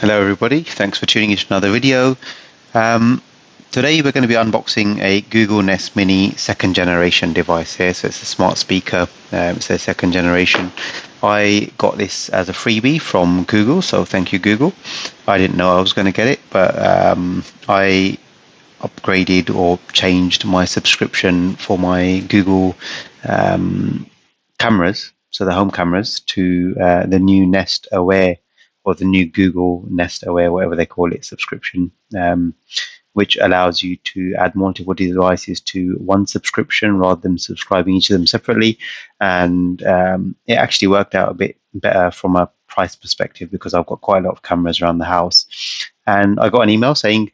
Hello everybody, thanks for tuning in to another video. Um, Today we're going to be unboxing a Google Nest Mini second generation device here. So it's a smart speaker, it's a second generation. I got this as a freebie from Google, so thank you Google. I didn't know I was going to get it, but I upgraded or changed my subscription for my Google cameras, so the home cameras, to the new Nest Aware or the new Google Nest Aware, whatever they call it, subscription, which allows you to add multiple devices to one subscription rather than subscribing each of them separately. And it actually worked out a bit better from a price perspective because I've got quite a lot of cameras around the house. And I got an email saying,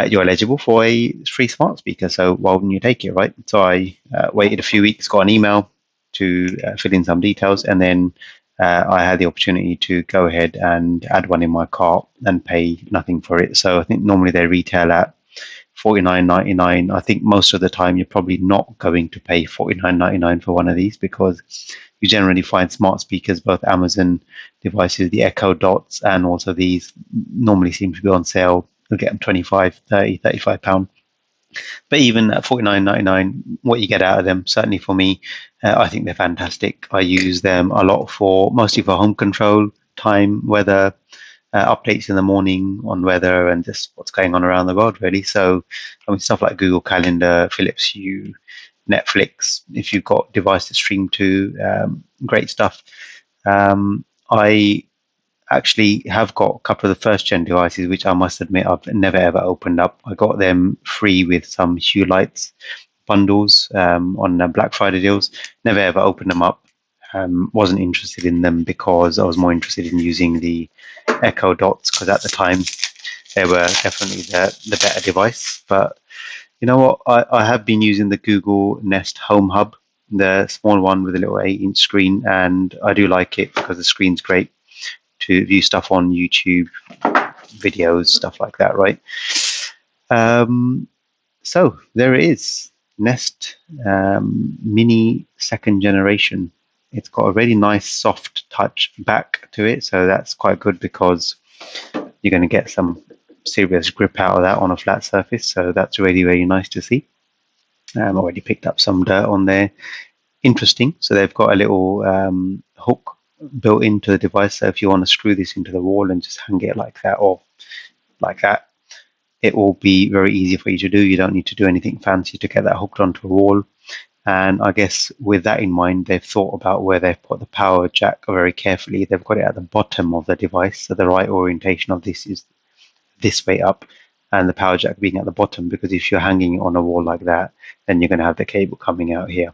you're eligible for a free smart speaker, so why wouldn't you take it, right? So I waited a few weeks, got an email to fill in some details, and then I had the opportunity to go ahead and add one in my cart and pay nothing for it. So I think normally they retail at $49.99. I think most of the time you're probably not going to pay $49.99 for one of these because you generally find smart speakers, both Amazon devices, the Echo Dots, and also these normally seem to be on sale. You'll get them 25, 30, 35 pound. But even at 49.99, what you get out of them, certainly for me, I think they're fantastic. I use them a lot mostly for home control, time, weather, updates in the morning on weather and just what's going on around the world, really. So, I mean, stuff like Google Calendar, Philips Hue, Netflix, if you've got device to stream to, great stuff. I actually have got a couple of the first gen devices, which I must admit I've never ever opened up. I got them free with some Hue Lights bundles on Black Friday deals. Never ever opened them up. Wasn't interested in them because I was more interested in using the Echo Dots because at the time they were definitely the better device. But you know what? I have been using the Google Nest Home Hub, the small one with a little 8-inch screen, and I do like it because the screen's great to view stuff on YouTube, videos, stuff like that, right? So there it is, Nest Mini second generation. It's got a really nice soft touch back to it, so that's quite good because you're going to get some serious grip out of that on a flat surface. So that's really, really nice to see. Already picked up some dirt on there. Interesting. So they've got a little hook built into the device. So if you want to screw this into the wall and just hang it like that or like that, it will be very easy for you to do. You don't need to do anything fancy to get that hooked onto a wall. And I guess with that in mind, they've thought about where they've put the power jack very carefully. They've got it at the bottom of the device. So the right orientation of this is this way up and the power jack being at the bottom, because if you're hanging it on a wall like that, then you're going to have the cable coming out here.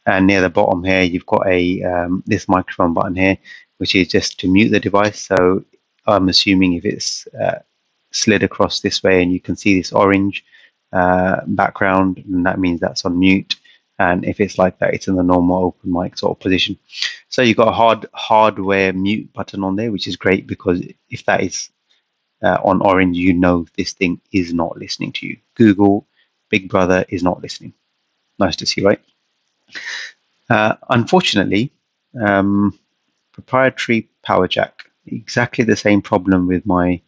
And near the bottom here, you've got a this microphone button here, which is just to mute the device. So I'm assuming if it's slid across this way and you can see this orange background, and that means that's on mute. And if it's like that, it's in the normal open mic sort of position. So you've got a hardware mute button on there, which is great because if that is on orange, you know this thing is not listening to you. Google, Big Brother is not listening. Nice to see, right? Unfortunately, proprietary power jack, exactly the same problem with my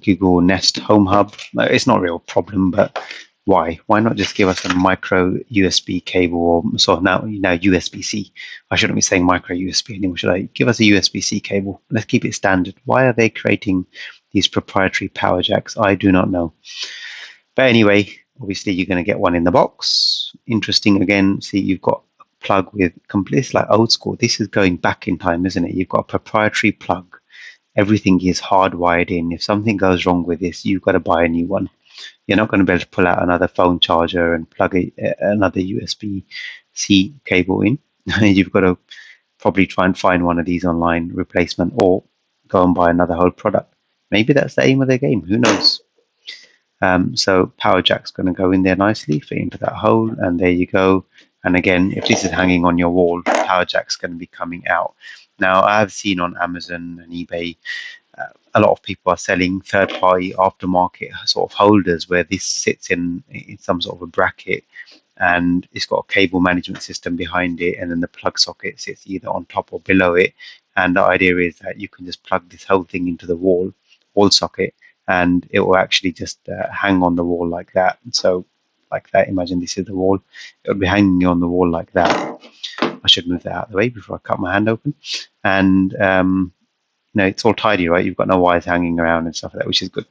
Google Nest Home Hub. It's not a real problem, but why? Why not just give us a micro USB cable, or so now USB-C? I shouldn't be saying micro USB anymore, should I? Give us a USB-C cable. Let's keep it standard. Why are they creating these proprietary power jacks? I do not know. But anyway, obviously you're going to get one in the box. Interesting again. See, you've got a plug with complete, like old school. This is going back in time, isn't it? You've got a proprietary plug. Everything is hardwired in. If something goes wrong with this, you've got to buy a new one. You're not going to be able to pull out another phone charger and plug another USB-C cable in. You've got to probably try and find one of these online replacement or go and buy another whole product. Maybe that's the aim of the game. Who knows? So power jack's going to go in there nicely, fit into that hole, and there you go. And again, if this is hanging on your wall, power jack's going to be coming out. Now, I have seen on Amazon and eBay, a lot of people are selling third-party aftermarket sort of holders where this sits in some sort of a bracket, and it's got a cable management system behind it, and then the plug socket sits either on top or below it, And the idea is that you can just plug this whole thing into the wall socket, and it will actually just hang on the wall like that. So like that, imagine this is the wall. It will be hanging on the wall like that. I should move that out of the way before I cut my hand open. And it's all tidy, right? You've got no wires hanging around and stuff like that, which is good.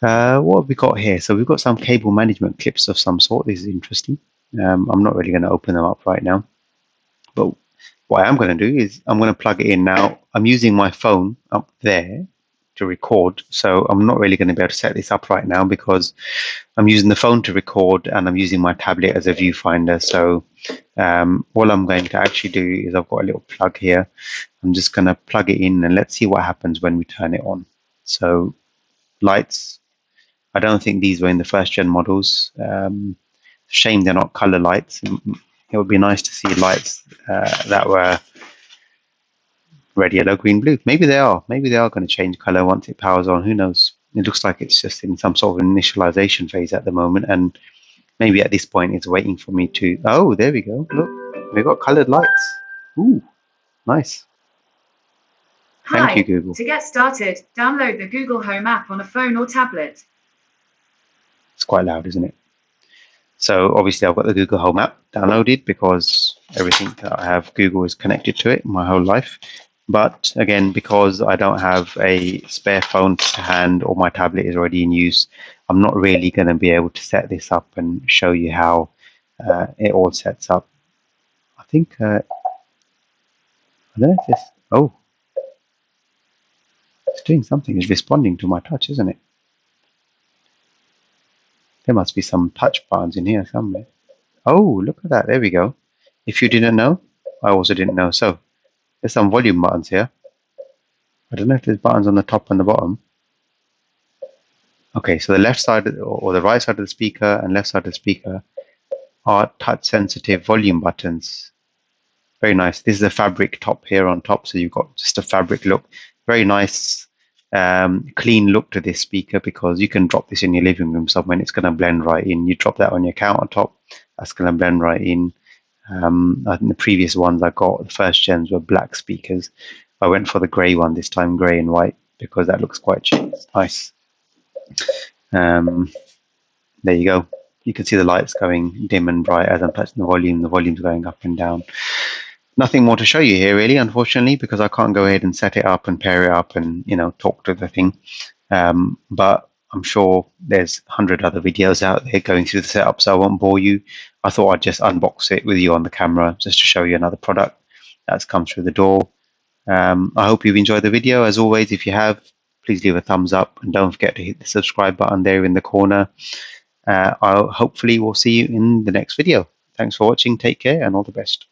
What have we got here? So we've got some cable management clips of some sort. This is interesting. I'm not really going to open them up right now, but what I am going to do is I'm going to plug it in now. I'm using my phone up there to record, so I'm not really going to be able to set this up right now because I'm using the phone to record and I'm using my tablet as a viewfinder. So all I'm going to actually do is I've got a little plug here. I'm just going to plug it in and let's see what happens when we turn it on. So lights, I don't think these were in the first gen models. Shame they're not color lights. It would be nice to see lights that were red, yellow, green, blue. Maybe they are. Maybe they are going to change color once it powers on. Who knows? It looks like it's just in some sort of initialization phase at the moment, and maybe at this point it's waiting for me to. Oh, there we go. Look, we've got colored lights. Ooh, nice. Thank you, Google. To get started, download the Google Home app on a phone or tablet. It's quite loud, isn't it? So obviously I've got the Google Home app downloaded because everything that I have Google is connected to it my whole life. But again, because I don't have a spare phone to hand or my tablet is already in use, I'm not really going to be able to set this up and show you how it all sets up. I think, I don't know if this, oh, it's doing something. It's responding to my touch, isn't it? There must be some touch buttons in here somewhere. Oh, look at that. There we go. If you didn't know, I also didn't know. So there's some volume buttons here. I don't know if there's buttons on the top and the bottom. Okay, so the left side or the right side of the speaker and left side of the speaker are touch sensitive volume buttons. Very nice. This is a fabric top here on top. So you've got just a fabric look. Very nice, clean look to this speaker because you can drop this in your living room somewhere and it's going to blend right in. You drop that on your countertop, that's going to blend right in. I think the previous ones I got, the first gens, were black speakers. I went for the grey one this time, grey and white, because that looks quite cheap. It's nice. There you go. You can see the lights going dim and bright as I'm touching the volume. The volume's going up and down. Nothing more to show you here, really, unfortunately, because I can't go ahead and set it up and pair it up and talk to the thing. But I'm sure there's 100 other videos out there going through the setup, so I won't bore you. I thought I'd just unbox it with you on the camera just to show you another product that's come through the door. I hope you've enjoyed the video. As always, if you have, please leave a thumbs up and don't forget to hit the subscribe button there in the corner. Hopefully we'll see you in the next video. Thanks for watching. Take care and all the best.